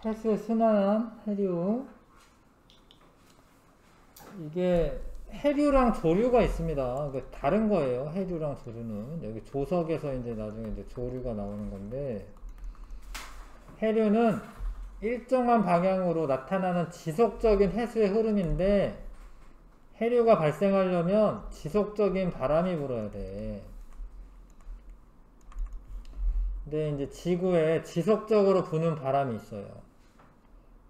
해수에 순환한 해류. 이게 해류랑 조류가 있습니다. 다른 거예요. 해류랑 조류는. 여기 조석에서 이제 나중에 이제 조류가 나오는 건데, 해류는 일정한 방향으로 나타나는 지속적인 해수의 흐름인데, 해류가 발생하려면 지속적인 바람이 불어야 돼. 근데 이제 지구에 지속적으로 부는 바람이 있어요.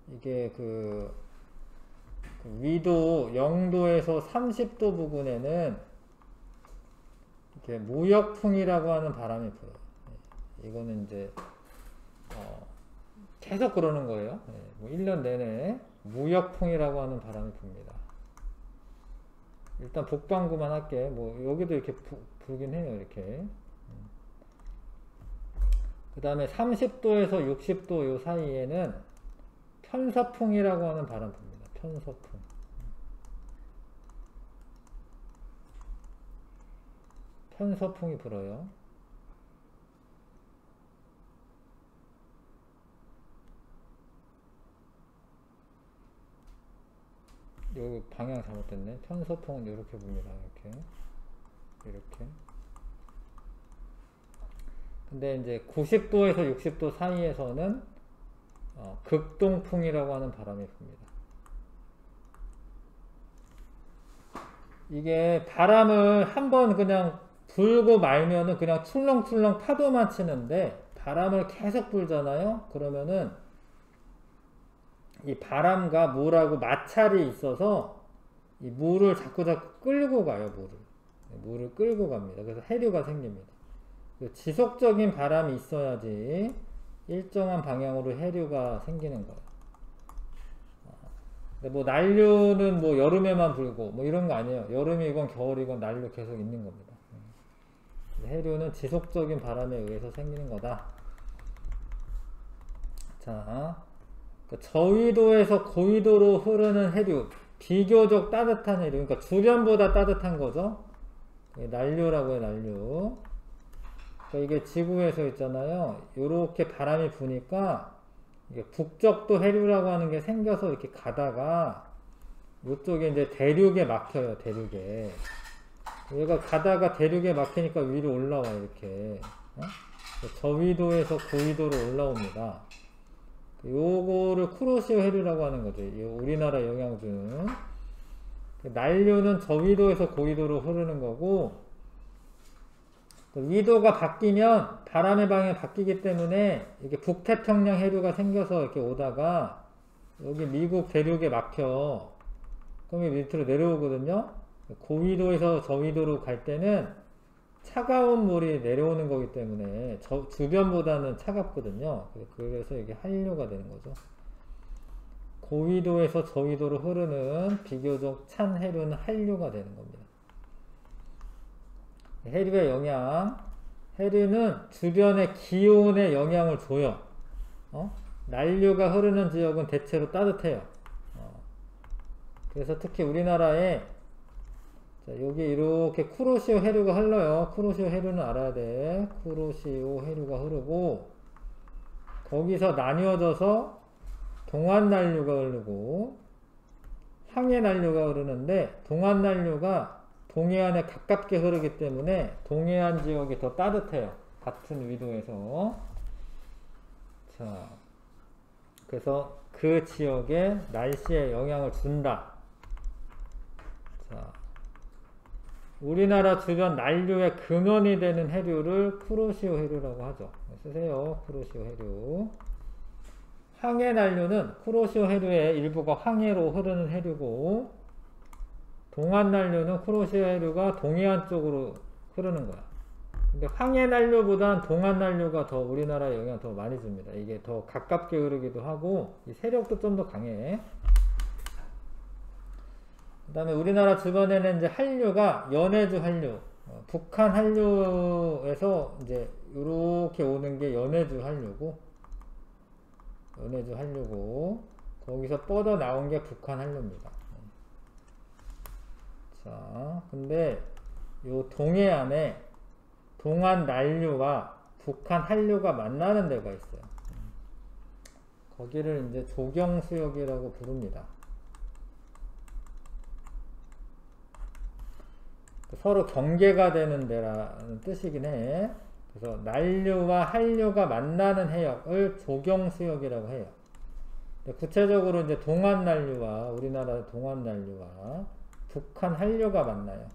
이게 그 위도 0도에서 30도 부근에는 이렇게 무역풍이라고 하는 바람이 불어요. 이거는 이제 계속 그러는 거예요. 뭐 1년 내내 무역풍이라고 하는 바람이 붑니다. 일단 북반구만 할게. 뭐 여기도 이렇게 불긴 해요. 이렇게. 그 다음에 30도에서 60도 요 사이에는 편서풍이라고 하는 바람 붑니다. 편서풍. 편서풍이 불어요. 여기 방향 잘못됐네. 편서풍은 이렇게 붑니다. 이렇게. 근데 이제 90도에서 60도 사이에서는 극동풍이라고 하는 바람이 붑니다. 이게 바람을 한번 그냥 불고 말면은 그냥 출렁출렁 파도만 치는데, 바람을 계속 불잖아요. 그러면은 이 바람과 물하고 마찰이 있어서 이 물을 자꾸 끌고 가요. 물을 끌고 갑니다. 그래서 해류가 생깁니다. 지속적인 바람이 있어야지 일정한 방향으로 해류가 생기는 거예요. 뭐 난류는 뭐 여름에만 불고 뭐 이런 거 아니에요. 여름이건 겨울이건 난류 계속 있는 겁니다. 해류는 지속적인 바람에 의해서 생기는 거다. 자, 저위도에서 고위도로 흐르는 해류, 비교적 따뜻한 해류, 그러니까 주변보다 따뜻한 거죠. 난류라고 해요. 난류. 그러니까 이게 지구에서 있잖아요. 요렇게 바람이 부니까 이게 북적도 해류라고 하는 게 생겨서 이렇게 가다가 요쪽에 이제 대륙에 막혀요. 대륙에. 얘가 가다가 대륙에 막히니까 위로 올라와 이렇게. 저위도에서 고위도로 올라옵니다. 요거를 쿠로시오 해류라고 하는 거죠. 우리나라 영향 주는. 난류는 저위도에서 고위도로 흐르는 거고, 위도가 바뀌면 바람의 방향이 바뀌기 때문에 이게 북태평양 해류가 생겨서 이렇게 오다가 여기 미국 대륙에 막혀. 그럼 밑으로 내려오거든요. 고위도에서 저위도로 갈 때는 차가운 물이 내려오는 거기 때문에 주변보다는 차갑거든요. 그래서 이게 한류가 되는 거죠. 고위도에서 저위도로 흐르는 비교적 찬 해류는 한류가 되는 겁니다. 해류의 영향. 해류는 주변의 기온에 영향을 줘요. 난류가 흐르는 지역은 대체로 따뜻해요. 그래서 특히 우리나라에 여기 이렇게 쿠로시오 해류가 흘러요. 쿠로시오 해류는 알아야 돼. 쿠로시오 해류가 흐르고, 거기서 나뉘어져서 동안난류가 흐르고 황해난류가 흐르는데, 동안난류가 동해안에 가깝게 흐르기 때문에 동해안 지역이 더 따뜻해요. 같은 위도에서. 자, 그래서 그 지역에 날씨에 영향을 준다. 자, 우리나라 주변 난류의 근원이 되는 해류를 쿠로시오 해류라고 하죠. 쓰세요. 쿠로시오 해류. 황해난류는 쿠로시오 해류의 일부가 황해로 흐르는 해류고, 동안난류는 쿠로시오 해류가 동해안 쪽으로 흐르는 거야. 근데 황해난류보단 동안난류가 더 우리나라에 영향을 더 많이 줍니다. 이게 더 가깝게 흐르기도 하고, 이 세력도 좀 더 강해. 그 다음에 우리나라 주변에는 이제 한류가 연해주 한류, 북한 한류에서 이제 이렇게 오는 게 연해주 한류고, 거기서 뻗어 나온 게 북한 한류입니다. 자, 근데 요 동해안에 동안 난류와 북한 한류가 만나는 데가 있어요. 거기를 이제 조경수역이라고 부릅니다. 서로 경계가 되는 데라는 뜻이긴 해. 그래서 난류와 한류가 만나는 해역을 조경수역이라고 해요. 구체적으로 이제 동안 난류와 우리나라 동안 난류와 북한 한류가 만나요.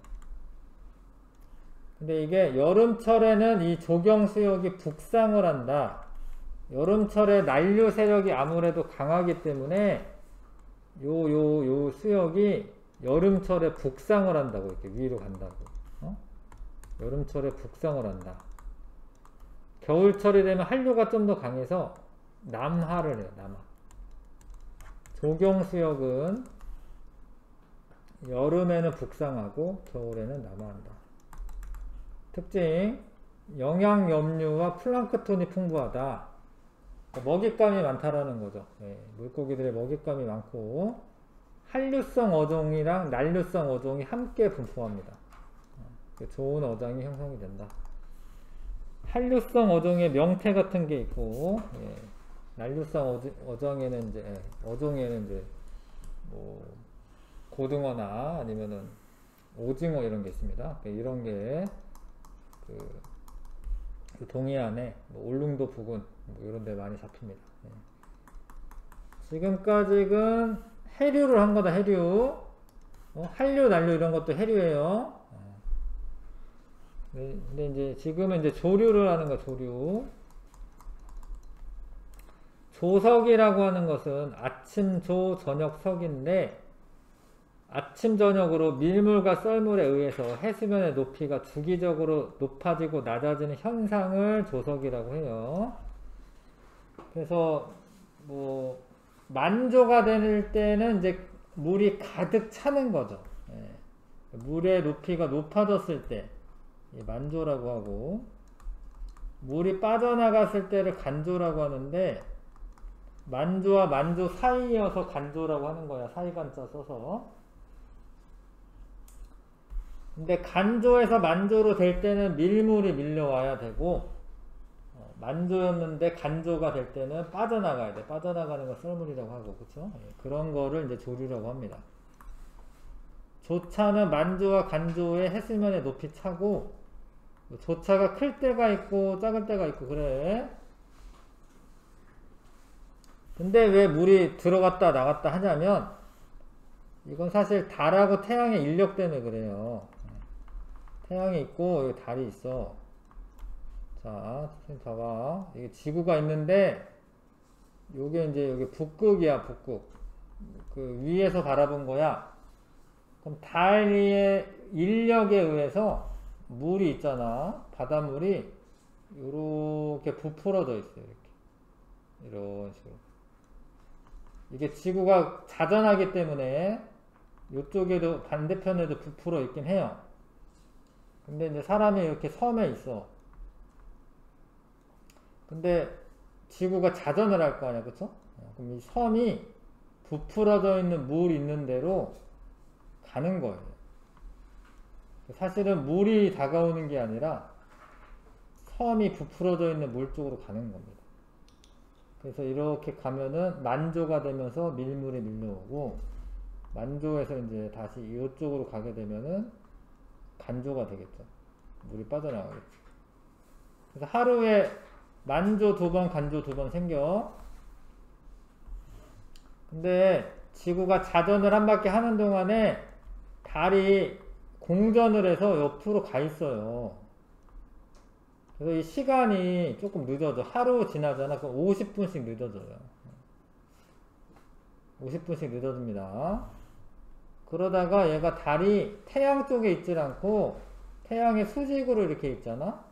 근데 이게 여름철에는 이 조경수역이 북상을 한다. 여름철에 난류 세력이 아무래도 강하기 때문에 요 수역이 여름철에 북상을 한다고, 이렇게 위로 간다고. 여름철에 북상을 한다. 겨울철이 되면 한류가 좀 더 강해서 남하를 해요. 남하. 조경수역은 여름에는 북상하고 겨울에는 남하한다. 특징, 영양염류와 플랑크톤이 풍부하다. 먹잇감이 많다라는 거죠. 네, 물고기들의 먹잇감이 많고 한류성 어종이랑 난류성 어종이 함께 분포합니다. 좋은 어장이 형성이 된다. 한류성 어종에 명태 같은 게 있고, 예, 난류성 어종에는 이제 뭐 고등어나 아니면은 오징어 이런 게 있습니다. 이런 게 그 동해안에 뭐 울릉도 부근 뭐 이런 데 많이 잡힙니다. 예. 지금까지는 해류를 한 거다. 해류. 한류, 난류 이런 것도 해류예요. 근데 이제 지금은 이제 조류를 하는 거. 조류. 조석이라고 하는 것은 아침조 저녁석인데, 아침 저녁으로 밀물과 썰물에 의해서 해수면의 높이가 주기적으로 높아지고 낮아지는 현상을 조석이라고 해요. 그래서 뭐 만조가 될 때는 이제 물이 가득 차는 거죠. 예. 물의 높이가 높아졌을 때 만조라고 하고, 물이 빠져나갔을 때를 간조라고 하는데, 만조와 만조 사이여서 간조라고 하는 거야. 사이간자 써서. 근데 간조에서 만조로 될 때는 밀물이 밀려와야 되고, 만조였는데 간조가 될 때는 빠져나가야 돼. 빠져나가는 거 썰물이라고 하고, 그쵸? 그런 거를 이제 조류라고 합니다. 조차는 만조와 간조의 해수면의 높이 차고, 조차가 클 때가 있고 작을 때가 있고 그래. 근데 왜 물이 들어갔다 나갔다 하냐면, 이건 사실 달하고 태양의 인력 때문에 그래요. 태양이 있고 여기 달이 있어. 자, 지금 봐봐. 이게 지구가 있는데 요게 이제 여기 북극이야. 북극. 그 위에서 바라본 거야. 그럼 달 위의 인력에 의해서 물이 있잖아. 바닷물이 요렇게 부풀어져 있어요. 이렇게. 이런 식으로. 이게 지구가 자전하기 때문에 요쪽에도 반대편에도 부풀어 있긴 해요. 근데 이제 사람이 이렇게 섬에 있어. 근데 지구가 자전을 할 거 아니야. 그쵸? 그럼 이 섬이 부풀어져 있는 물 있는 대로 가는 거예요. 사실은 물이 다가오는 게 아니라 섬이 부풀어져 있는 물 쪽으로 가는 겁니다. 그래서 이렇게 가면은 만조가 되면서 밀물이 밀려오고, 만조에서 이제 다시 이쪽으로 가게 되면은 간조가 되겠죠. 물이 빠져나가겠죠. 그래서 하루에 만조 2번, 간조 2번 생겨. 근데 지구가 자전을 한 바퀴 하는 동안에 달이 공전을 해서 옆으로 가 있어요. 그래서 이 시간이 조금 늦어져. 하루 지나잖아. 그럼 50분씩 늦어져요. 50분씩 늦어집니다. 그러다가 얘가 달이 태양 쪽에 있질 않고 태양의 수직으로 이렇게 있잖아.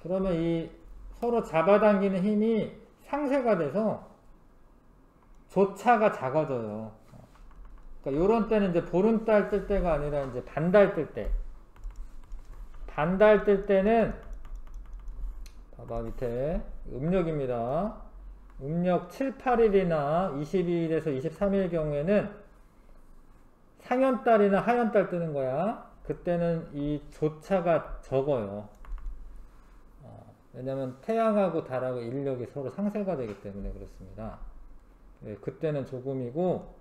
그러면 이 서로 잡아당기는 힘이 상쇄가 돼서 조차가 작아져요. 그러니까 요런 때는 이제 보름달 뜰 때가 아니라 이제 반달 뜰 때. 반달 뜰 때는 봐봐 밑에 음력입니다. 음력 7, 8일이나 22일에서 23일 경우에는 상현달이나 하현달 뜨는 거야. 그때는 이 조차가 적어요. 왜냐면 태양하고 달하고 인력이 서로 상쇄가 되기 때문에 그렇습니다. 네, 그때는 조금이고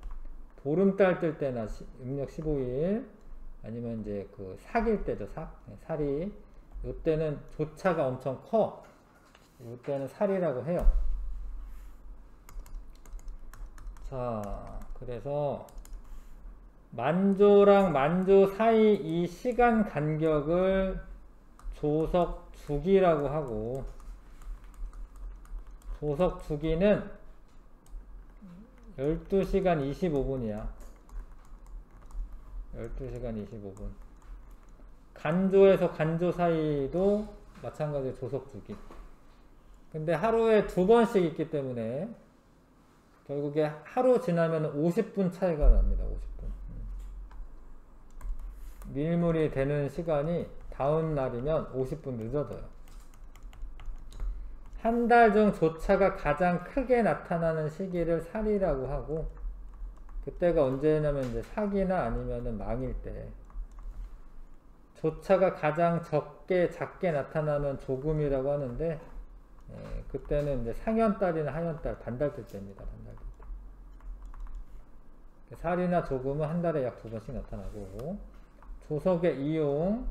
보름달 뜰 때나 음력 15일 아니면 이제 그 삭일 때죠. 살이 이때는 조차가 엄청 커. 이때는 살이라고 해요. 자, 그래서 만조랑 만조 사이 이 시간 간격을 조석 주기라고 하고, 조석 주기는 12시간 25분이야. 12시간 25분. 간조에서 간조 사이도 마찬가지로 조석 주기. 근데 하루에 2번씩 있기 때문에 결국에 하루 지나면 50분 차이가 납니다. 50분. 밀물이 되는 시간이 다음 날이면 50분 늦어져요. 한 달 중 조차가 가장 크게 나타나는 시기를 살이라고 하고, 그때가 언제냐면 이제 사기나 아니면은 망일 때. 조차가 가장 작게 나타나면 조금이라고 하는데, 그때는 이제 상현달이나 하현달, 반달뜰 때입니다. 반달뜰 때. 살이나 조금은 한 달에 약 2번씩 나타나고, 조석의 이용,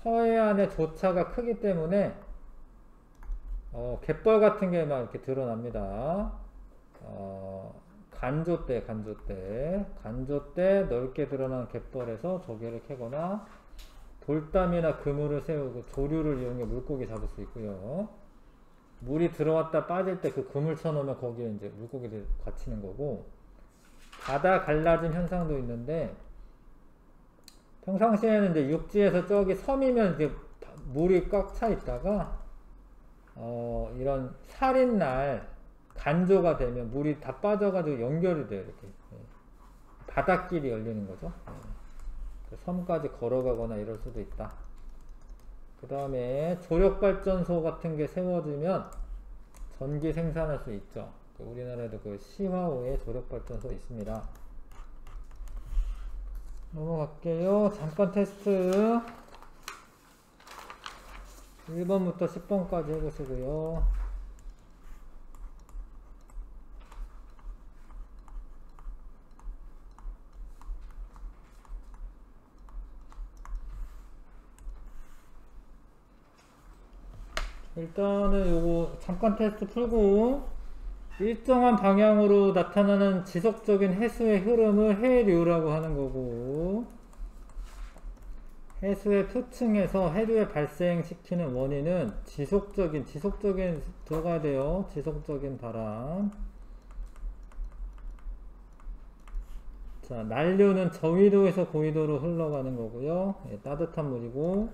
서해안의 조차가 크기 때문에 갯벌 같은 게 막 이렇게 드러납니다. 간조 때 넓게 드러난 갯벌에서 조개를 캐거나 돌담이나 그물을 세우고 조류를 이용해 물고기 잡을 수 있고요. 물이 들어왔다 빠질 때 그 그물 쳐놓으면 거기에 이제 물고기를 갇히는 거고, 바다 갈라짐 현상도 있는데, 평상시에는 이제 육지에서 저기 섬이면 이제 물이 꽉 차 있다가, 이런 살인날 간조가 되면 물이 다 빠져가지고 연결이 돼요. 이렇게. 바닷길이 열리는 거죠. 섬까지 걸어가거나 이럴 수도 있다. 그 다음에 조력발전소 같은 게 세워지면 전기 생산할 수 있죠. 우리나라에도 그 시화호에 조력발전소 있습니다. 넘어갈게요. 잠깐 테스트 1번부터 10번까지 해보시고요. 일단은 요거 잠깐 테스트 풀고, 일정한 방향으로 나타나는 지속적인 해수의 흐름을 해류라고 하는 거고, 해수의 표층에서 해류에 발생시키는 원인은 지속적인 들어가야 돼요. 지속적인 바람. 자, 난류는 저위도에서 고위도로 흘러가는 거고요. 따뜻한 물이고,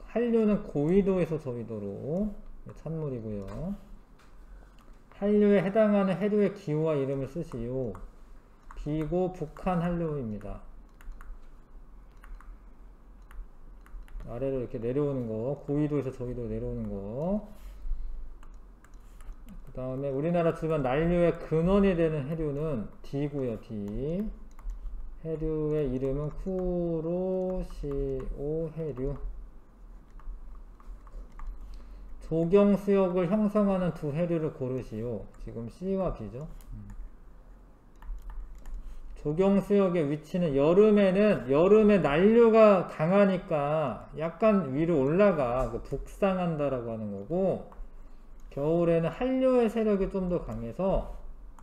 한류는 고위도에서 저위도로, 찬물이고요. 한류에 해당하는 해류의 기호와 이름을 쓰시오. 비고 북한 한류입니다. 아래로 이렇게 내려오는 거, 고위도에서 저위도로 내려오는 거. 그 다음에 우리나라 주변 난류의 근원이 되는 해류는 D고요. D. 해류의 이름은 쿠로시오 해류. 조경수역을 형성하는 두 해류를 고르시오. 지금 C와 B죠. 조경수역의 위치는 여름에 난류가 강하니까 약간 위로 올라가 북상한다라고 하는 거고, 겨울에는 한류의 세력이 좀 더 강해서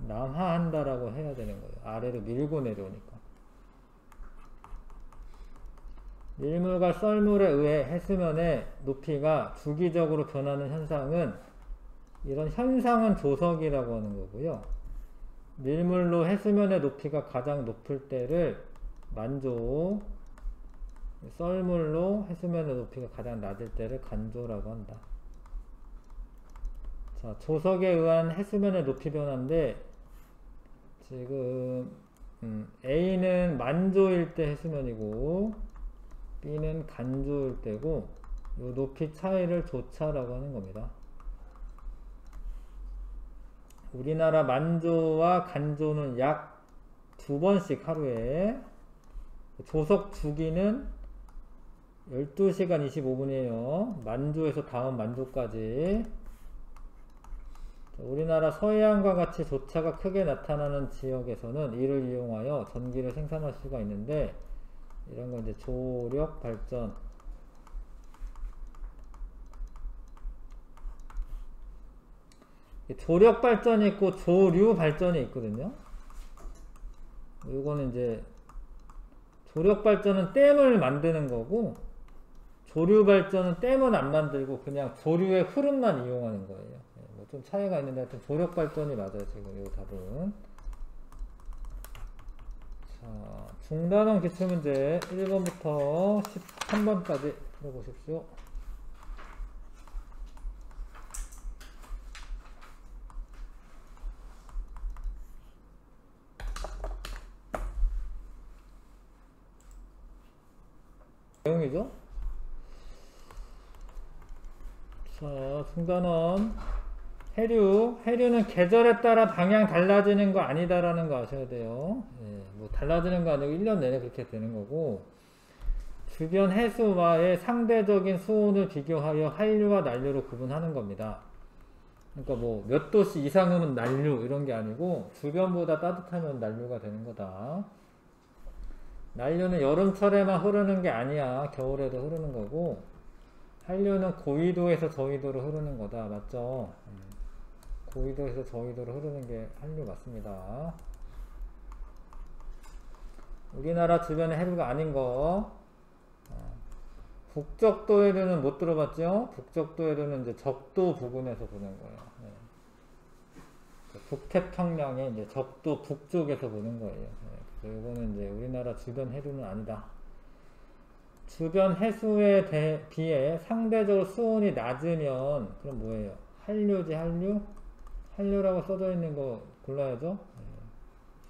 남하한다라고 해야 되는 거예요. 아래로 밀고 내려오니까. 밀물과 썰물에 의해 해수면의 높이가 주기적으로 변하는 현상은, 이런 현상은 조석이라고 하는 거고요. 밀물로 해수면의 높이가 가장 높을 때를 만조, 썰물로 해수면의 높이가 가장 낮을 때를 간조라고 한다. 자, 조석에 의한 해수면의 높이 변화인데, 지금 A는 만조일 때 해수면이고 B는 간조일 때고, 요 높이 차이를 조차라고 하는 겁니다. 우리나라 만조와 간조는 약 2번씩 하루에, 조석 주기는 12시간 25분이에요. 만주에서 다음 만주까지. 우리나라 서해안과 같이 조차가 크게 나타나는 지역에서는 이를 이용하여 전기를 생산할 수가 있는데, 이런 건 이제 조력 발전. 조력 발전이 있고 조류 발전이 있거든요. 이거는 이제 조력 발전은 댐을 만드는 거고, 조류 발전은 댐은 안 만들고 그냥 조류의 흐름만 이용하는 거예요. 뭐 좀 차이가 있는데 하여튼 조력 발전이 맞아요, 지금 이 답은. 자, 중단원 기출문제 1번부터 13번까지 풀어보십시오. 내용이죠? 자, 중단원. 해류는 계절에 따라 방향 달라지는 거 아니다라는 거 아셔야 돼요. 예, 뭐 달라지는 거 아니고 1년 내내 그렇게 되는 거고, 주변 해수와의 상대적인 수온을 비교하여 한류와 난류로 구분하는 겁니다. 그러니까 뭐 몇 도씨 이상은 난류 이런 게 아니고 주변보다 따뜻하면 난류가 되는 거다. 난류는 여름철에만 흐르는 게 아니야. 겨울에도 흐르는 거고, 한류는 고위도에서 저위도로 흐르는 거다. 맞죠? 고위도에서 저위도로 흐르는 게 한류 맞습니다. 우리나라 주변의 해류가 아닌 거. 북적도 해류는 못 들어봤죠? 북적도 해류는 이제 적도 부근에서 보는 거예요. 네. 북태평양의 이제 적도 북쪽에서 보는 거예요. 네. 이거는 이제 우리나라 주변 해류는 아니다. 주변 해수에 비해 상대적으로 수온이 낮으면 그럼 뭐예요? 한류지, 한류? 한류라고 써져 있는 거 골라야죠.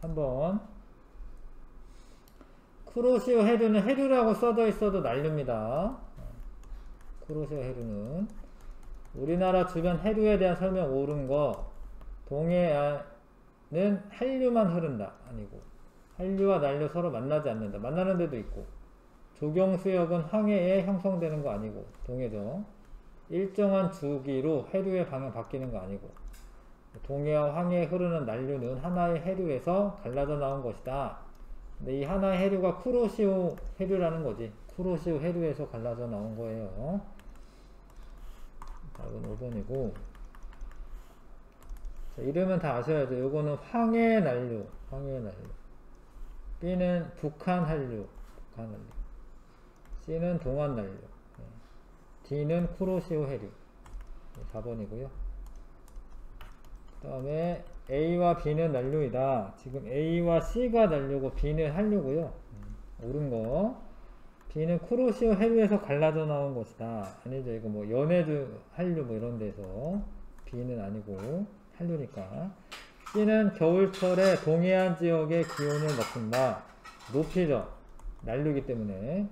네. 3번. 쿠로시오 해류는 해류라고 써져 있어도 난류입니다. 쿠로시오 해류는. 우리나라 주변 해류에 대한 설명 옳은 거. 동해안은 한류만 흐른다. 아니고. 한류와 난류 서로 만나지 않는다. 만나는 데도 있고. 조경수역은 황해에 형성되는 거 아니고. 동해죠. 일정한 주기로 해류의 방향 바뀌는 거 아니고. 동해와 황해에 흐르는 난류는 하나의 해류에서 갈라져 나온 것이다. 근데 이 하나의 해류가 쿠로시오 해류라는 거지. 쿠로시오 해류에서 갈라져 나온 거예요. 답은 5번이고. 자, 이름은 다 아셔야죠. 요거는 황해 난류. 황해 난류. B는 북한 한류. 북한 한류. C는 동안 난류. D는 쿠로시오 해류. 4번이고요. 그 다음에 A와 B는 난류이다. 지금 A와 C가 난류고 B는 한류고요. 옳은 거. B는 쿠로시오 해류에서 갈라져 나온 것이다. 아니죠. 이거 뭐 연해주 한류 뭐 이런 데서. B는 아니고 한류니까. C는 겨울철에 동해안 지역의 기온을 높인다. 높이죠. 난류기 때문에.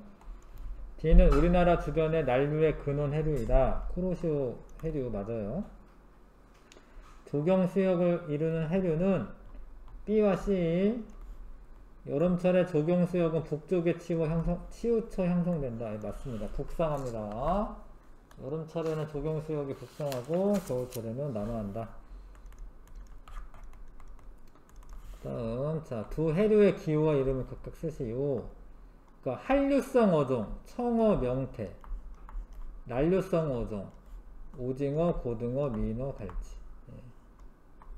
D는 우리나라 주변의 난류의 근원 해류이다. 쿠로시오 해류 맞아요. 조경수역을 이루는 해류는 B와 C. 여름철에 조경수역은 북쪽에 치우쳐 형성된다. 맞습니다. 북상합니다. 여름철에는 조경수역이 북상하고 겨울철에는 남하한다. 다음, 자, 두 해류의 기후와 이름을 각각 쓰시오. 그러니까 한류성 어종, 청어, 명태. 난류성 어종, 오징어, 고등어, 민어, 갈치.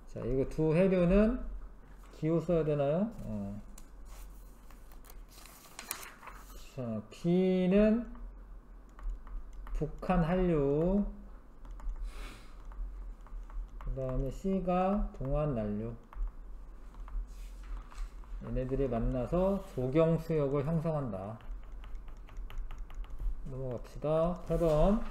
자, 이거 두 해류는 기후 써야 되나요? 자, B는 북한 한류. 그 다음에 C가 동안 난류. 얘네들이 만나서 조경수역을 형성한다. 넘어갑시다. 8번.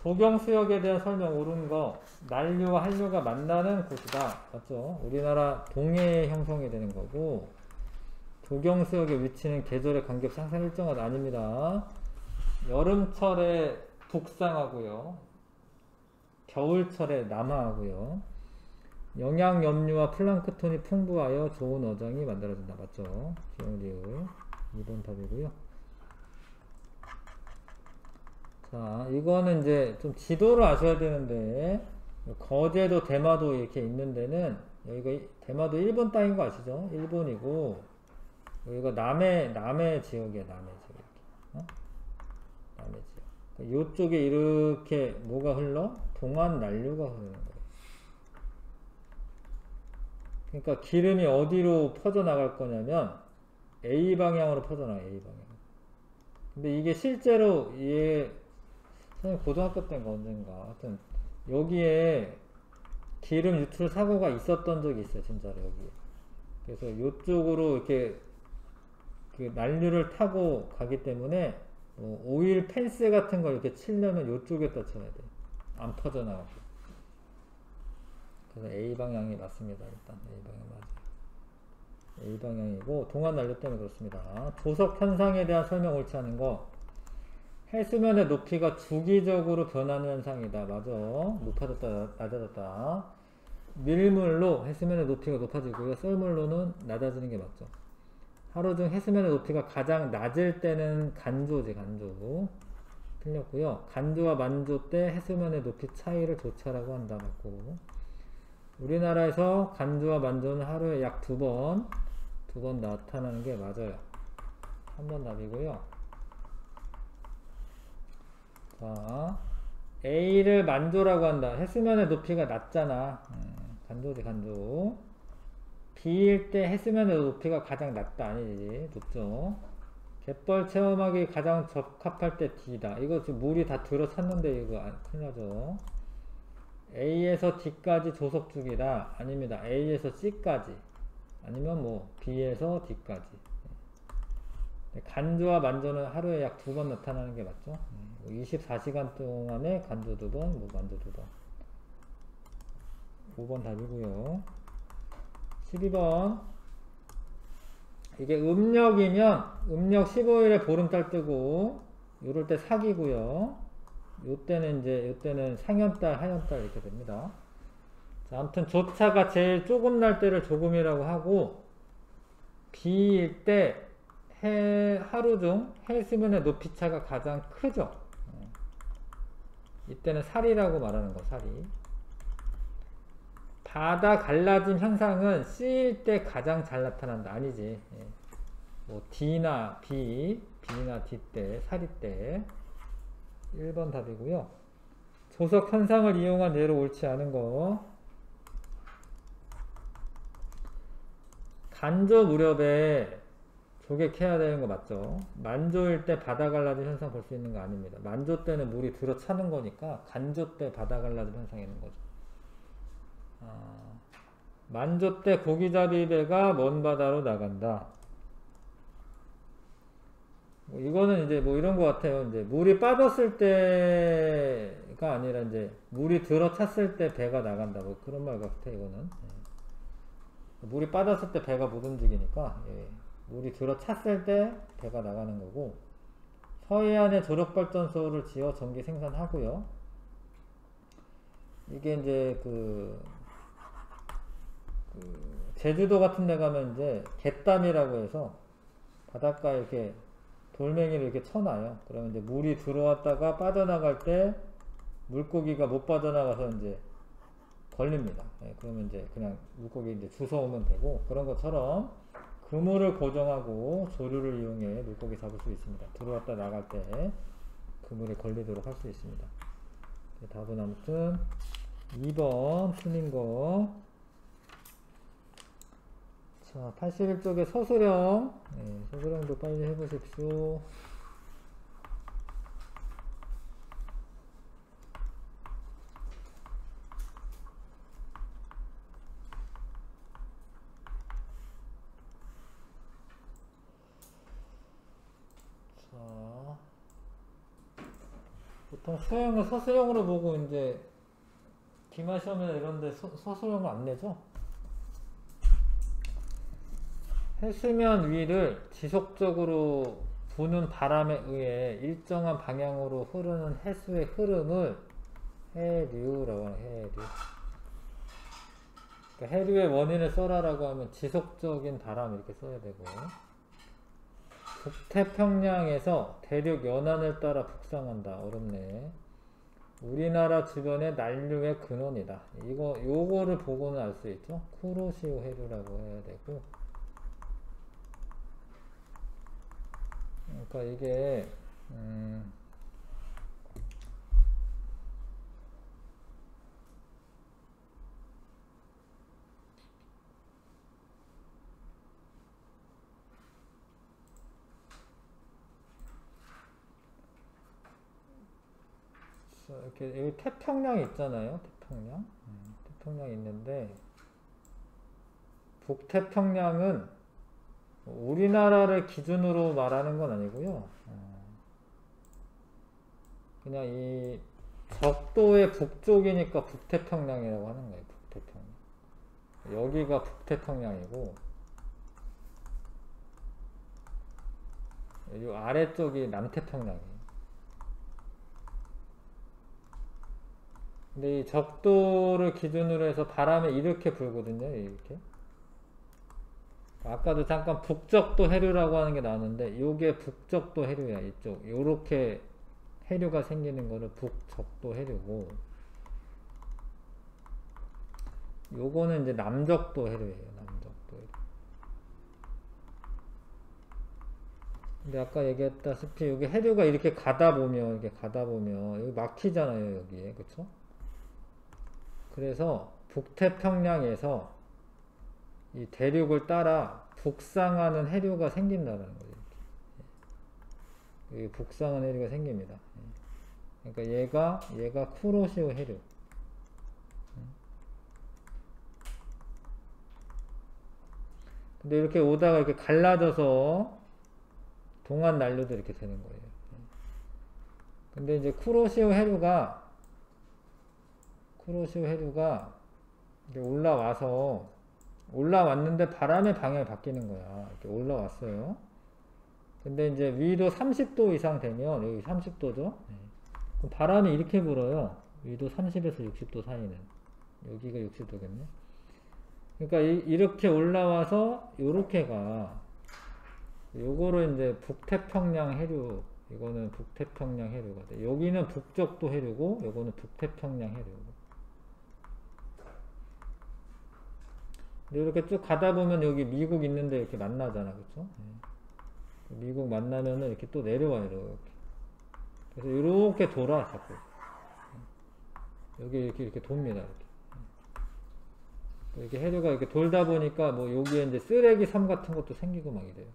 조경수역에 대한 설명 옳은 거. 난류와 한류가 만나는 곳이다. 맞죠? 우리나라 동해에 형성이 되는 거고, 조경수역의 위치는 계절에 관계없이 항상 일정하다. 아닙니다. 여름철에 북상하고요. 겨울철에 남하하고요. 영양염류와 플랑크톤이 풍부하여 좋은 어장이 만들어진다. 맞죠? 기억리을 2번 답이고요. 자, 이거는 이제 좀 지도를 아셔야 되는데, 거제도, 대마도 이렇게 있는 데는, 여기가 대마도 일본 땅인 거 아시죠? 일본이고, 여기가 남해 지역이에요, 남해 지역. 어? 남해 지역. 요쪽에 이렇게 뭐가 흘러? 동안 난류가 흐르는 거예요. 그러니까 기름이 어디로 퍼져나갈 거냐면, A 방향으로 퍼져나가요, A 방향. 근데 이게 실제로, 선생님 고등학교 때인가 언젠가 하여튼 여기에 기름 유출 사고가 있었던 적이 있어요, 진짜로. 여기에. 그래서 이쪽으로 이렇게 그 난류를 타고 가기 때문에 오일 펜스 같은 거 이렇게 치려면 이쪽에다 쳐야 돼, 안 퍼져나가고. 그래서 A 방향이 맞습니다. 일단 A 방향 맞아요. A 방향이고, 동안 난류 때문에 그렇습니다. 조석 현상에 대한 설명 옳지 않은 거. 해수면의 높이가 주기적으로 변하는 현상이다. 맞아. 높아졌다, 낮아졌다. 밀물로 해수면의 높이가 높아지고요. 썰물로는 낮아지는 게 맞죠. 하루 중 해수면의 높이가 가장 낮을 때는 간조지, 간조. 틀렸고요. 간조와 만조 때 해수면의 높이 차이를 조차라고 한다. 맞고. 우리나라에서 간조와 만조는 하루에 약 두 번 나타나는 게 맞아요. 3번 답이고요. 자, A를 만조라고 한다. 해수면의 높이가 낮잖아. 간조지, 간조. B일 때 해수면의 높이가 가장 낮다. 아니지, 높죠. 갯벌 체험하기 가장 적합할 때 D다. 이거 지금 물이 다 들어찼는데 이거 큰일 나죠. A에서 D까지 조석 주기다. 아닙니다. A에서 C까지. 아니면 뭐 B에서 D까지. 간조와 만조는 하루에 약 두 번 나타나는 게 맞죠. 24시간 동안에 간조 두 번, 뭐 만조 두 번. 5번 답이고요. 12번. 이게 음력이면 음력 15일에 보름달 뜨고, 요럴 때 사기고요. 요때는 상현달, 하현달 이렇게 됩니다. 자, 아무튼 조차가 제일 조금 날 때를 조금이라고 하고, B일 때 하루 중 해수면의 높이차가 가장 크죠. 이때는 살이라고 말하는 거, 살이. 바다 갈라짐 현상은 C일 때 가장 잘 나타난다. 아니지. 뭐 D나 B나 D 때, 살이 때. 1번 답이고요. 조석 현상을 이용한 예로 옳지 않은 거. 간조 무렵에 조객해야 되는 거 맞죠? 만조일 때 바다 갈라짐 현상 볼 수 있는 거 아닙니다. 만조 때는 물이 들어차는 거니까 간조 때 바다 갈라짐 현상이 있는 거죠. 만조 때 고기잡이 배가 먼 바다로 나간다. 뭐 이거는 이제 뭐 이런 거 같아요. 이제 물이 빠졌을 때가 아니라 이제 물이 들어찼을 때 배가 나간다. 뭐 그런 말 같아, 이거는. 물이 빠졌을 때 배가 못 움직이니까, 물이 들어찼을 때 배가 나가는 거고, 서해안에 조력발전소를 지어 전기 생산하고요. 이게 이제 제주도 같은 데 가면 이제 갯담이라고 해서 바닷가에 이렇게 돌멩이를 이렇게 쳐놔요. 그러면 이제 물이 들어왔다가 빠져나갈 때 물고기가 못 빠져나가서 이제 걸립니다. 그러면 이제 그냥 물고기 이제 주워오면 되고, 그런 것처럼 그물을 고정하고 조류를 이용해 물고기 잡을 수 있습니다. 들어왔다 나갈 때 그물에 걸리도록 할 수 있습니다. 답은 아무튼 2번 틀린 거. 자, 81쪽에 서술형. 서술형도 빨리 해보십시오. 보통 수형을 서술형으로 보고 이제 기말 시험이나 이런데 서술형을 안 내죠. 해수면 위를 지속적으로 부는 바람에 의해 일정한 방향으로 흐르는 해수의 흐름을 해류라고 하는 해류. 그러니까 해류의 원인을 써라라고 하면 지속적인 바람 이렇게 써야 되고, 북태평양에서 대륙 연안을 따라 북상한다. 어렵네. 우리나라 주변의 난류의 근원이다. 요거를 보고는 알 수 있죠. 쿠로시오 해류라고 해야 되고. 그러니까 이게 이렇게 여기 태평양 있잖아요. 태평양. 태평양 있는데 북태평양은 우리나라를 기준으로 말하는 건 아니고요. 그냥 이 적도의 북쪽이니까 북태평양이라고 하는 거예요. 북태평양. 여기가 북태평양이고 이 아래쪽이 남태평양이에요. 근데 이 적도를 기준으로 해서 바람이 이렇게 불거든요. 이렇게. 아까도 잠깐 북적도 해류라고 하는 게 나왔는데 요게 북적도 해류야. 이쪽 요렇게 해류가 생기는 거를 북적도 해류고, 요거는 이제 남적도 해류예요. 남적도 해류. 근데 아까 얘기했다시피 여기 해류가 이렇게 가다 보면 여기 막히잖아요. 여기에. 그쵸? 그래서 북태평양에서 이 대륙을 따라 북상하는 해류가 생긴다는 거예요. 여기 북상하는 해류가 생깁니다. 그러니까 얘가 쿠로시오 해류. 근데 이렇게 오다가 이렇게 갈라져서 동안 난류도 이렇게 되는 거예요. 근데 이제 쿠로시오 해류가 이렇게 올라왔는데 바람의 방향이 바뀌는 거야. 이렇게 올라왔어요. 근데 이제 위도 30도 이상 되면, 여기 30도죠? 그럼 바람이 이렇게 불어요. 위도 30에서 60도 사이는. 여기가 60도겠네. 그러니까 이렇게 올라와서 요렇게 가. 요거를 이제 북태평양 해류, 이거는 북태평양 해류가 돼. 여기는 북적도 해류고 요거는 북태평양 해류고. 근데 이렇게 쭉 가다 보면 여기 미국 있는데 이렇게 만나잖아. 그쵸? 미국 만나면은 이렇게 또 내려와요. 이렇게. 그래서 이렇게 돌아, 자꾸. 여기 이렇게 돕니다. 이렇게 해류가 이렇게 돌다 보니까 뭐 여기에 이제 쓰레기 섬 같은 것도 생기고 막 이래요.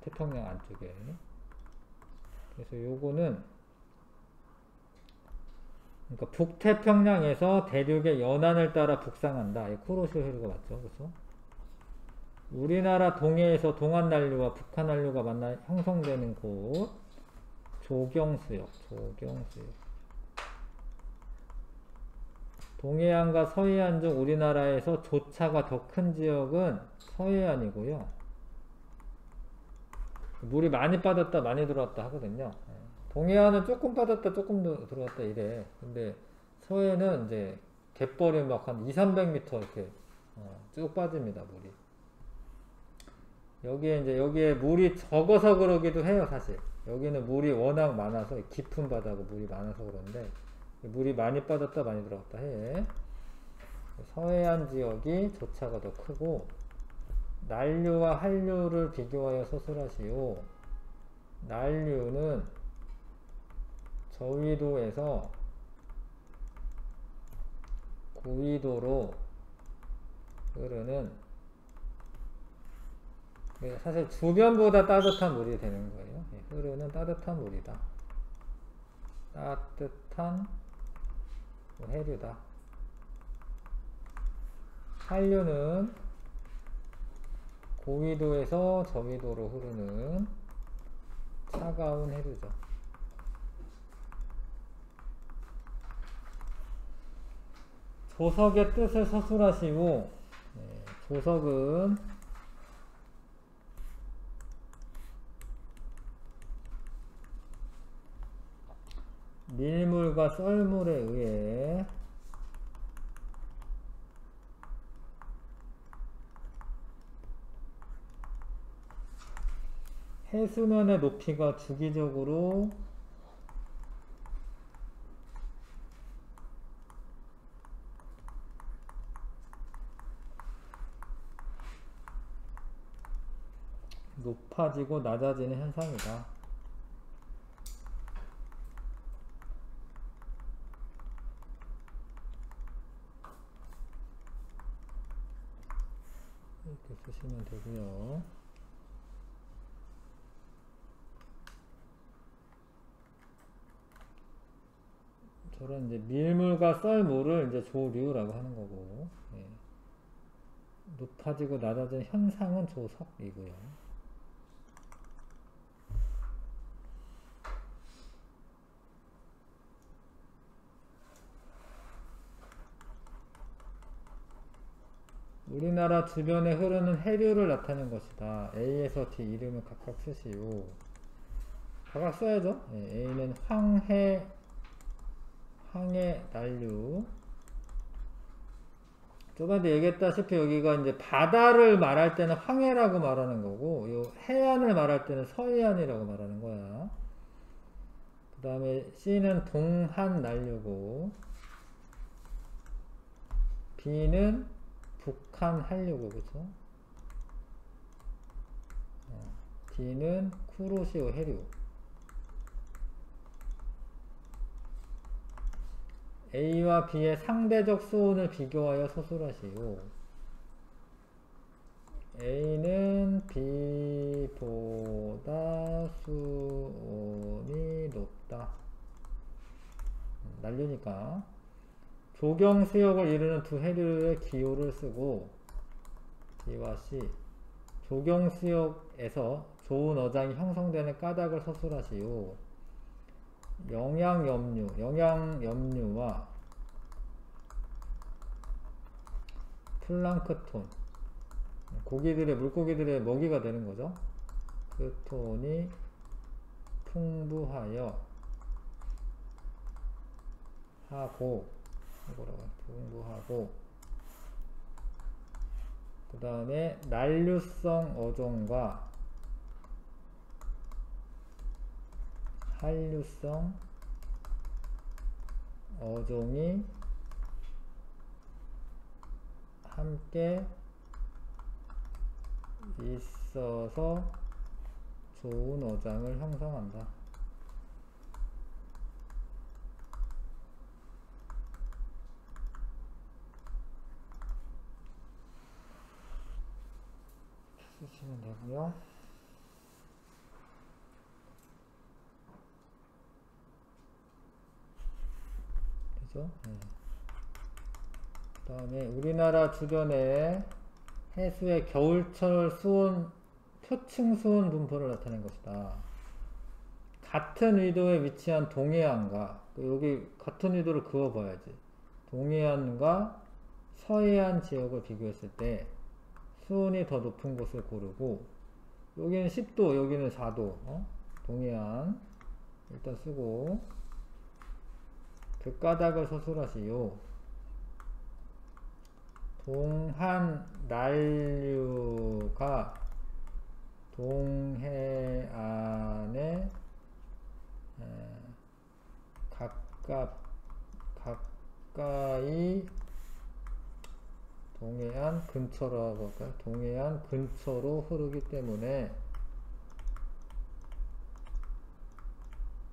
태평양 안쪽에. 그래서 요거는, 그러니까 북태평양에서 대륙의 연안을 따라 북상한다. 쿠로시오 해류가 맞죠? 그래서 우리나라 동해에서 동안난류와 북한난류가 만나 형성되는 곳, 조경수역. 동해안과 서해안 중 우리나라에서 조차가 더 큰 지역은 서해안이고요. 물이 많이 빠졌다 많이 들어왔다 하거든요. 동해안은 조금 빠졌다 조금 들어왔다 이래. 근데 서해는 이제 갯벌이 막 한 200~300m 이렇게 쭉 빠집니다. 물이. 여기에 물이 적어서 그러기도 해요. 사실 여기는 물이 워낙 많아서, 깊은 바다고 물이 많아서 그런데 물이 많이 빠졌다 많이 들어왔다 해. 서해안 지역이 조차가 더 크고, 난류와 한류를 비교하여 서술하시오. 난류는 저위도에서 고위도로 흐르는, 사실 주변보다 따뜻한 물이 되는 거예요. 흐르는 따뜻한 물이다. 따뜻한 해류다. 한류는 고위도에서 저위도로 흐르는 차가운 해류죠. 조석의 뜻을 서술하시고, 조석은 밀물과 썰물에 의해 해수면의 높이가 주기적으로 높아지고 낮아지는 현상이다. 이렇게 쓰시면 되고요. 저런 이제 밀물과 썰물을 이제 조류라고 하는 거고, 예. 높아지고 낮아지는 현상은 조석이고요. 우리나라 주변에 흐르는 해류를 나타낸 것이다. A에서 D 이름을 각각 쓰시오. 각각 써야죠. 예, A는 황해 난류. 저번에 얘기했다시피 여기가 이제 바다를 말할 때는 황해라고 말하는 거고, 요 해안을 말할 때는 서해안이라고 말하는 거야. 그 다음에 C는 동한 난류고, B는 북한 한류고, 그쵸? D는 쿠로시오 해류. A와 B의 상대적 수온을 비교하여 소술하시오. A는 B보다 수온이 높다. 난류니까. 조경수역을 이루는 두 해류의 기호를 쓰고, B와 C. 조경수역에서 좋은 어장이 형성되는 까닭을 서술하시오. 영양염류와 플랑크톤, 물고기들의 먹이가 되는 거죠. 그 톤이 풍부하여 그 다음에 난류성 어종과 한류성 어종이 함께 있어서 좋은 어장을 형성한다. 쓰시면 되고요. 그죠? 네. 그 다음에 우리나라 주변에 해수의 겨울철 수온, 표층 수온 분포를 나타낸 것이다. 같은 위도에 위치한 동해안과, 여기 같은 위도를 그어봐야지. 동해안과 서해안 지역을 비교했을 때 수온이 더 높은 곳을 고르고, 여기는 10도, 여기는 4도, 동해안 일단 쓰고, 그 까닭을 서술하시오. 동한 난류가 동해안에 가까이 동해안 근처라고 할까요? 동해안 근처로 흐르기 때문에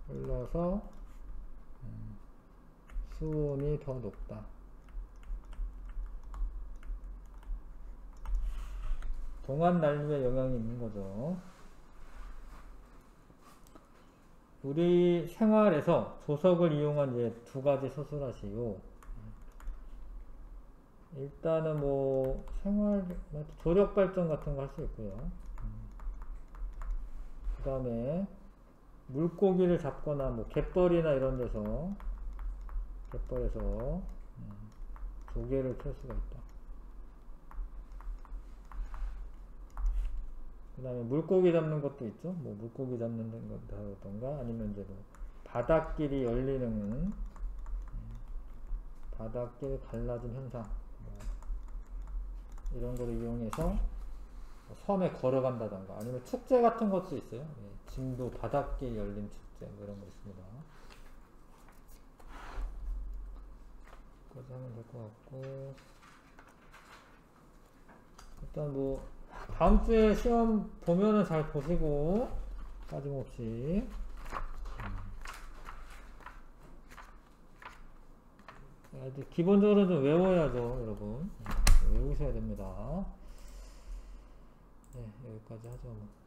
흘러서 수온이 더 높다. 동한 난류에 영향이 있는 거죠. 우리 생활에서 조석을 이용한 이제 두 가지 서술하시오. 일단은 뭐 조력 발전 같은 거 할 수 있고요. 그 다음에 물고기를 잡거나 뭐 갯벌이나 이런 데서 조개를 켤 수가 있다. 그 다음에 물고기 잡는 것도 있죠. 뭐 물고기 잡는 거라던가 아니면 이제 뭐 바닷길이 열리는 바닷길 갈라진 현상, 이런 거를 이용해서 섬에 걸어간다던가 아니면 축제 같은 것도 있어요. 예, 진도 바닷길 열린 축제 뭐 이런 거 있습니다. 그까지 하면 될 것 같고 일단 뭐 다음 주에 시험 보면은 잘 보시고 빠짐없이 기본적으로 좀 외워야죠 여러분. 외우셔야 됩니다. 네, 여기까지 하죠 뭐.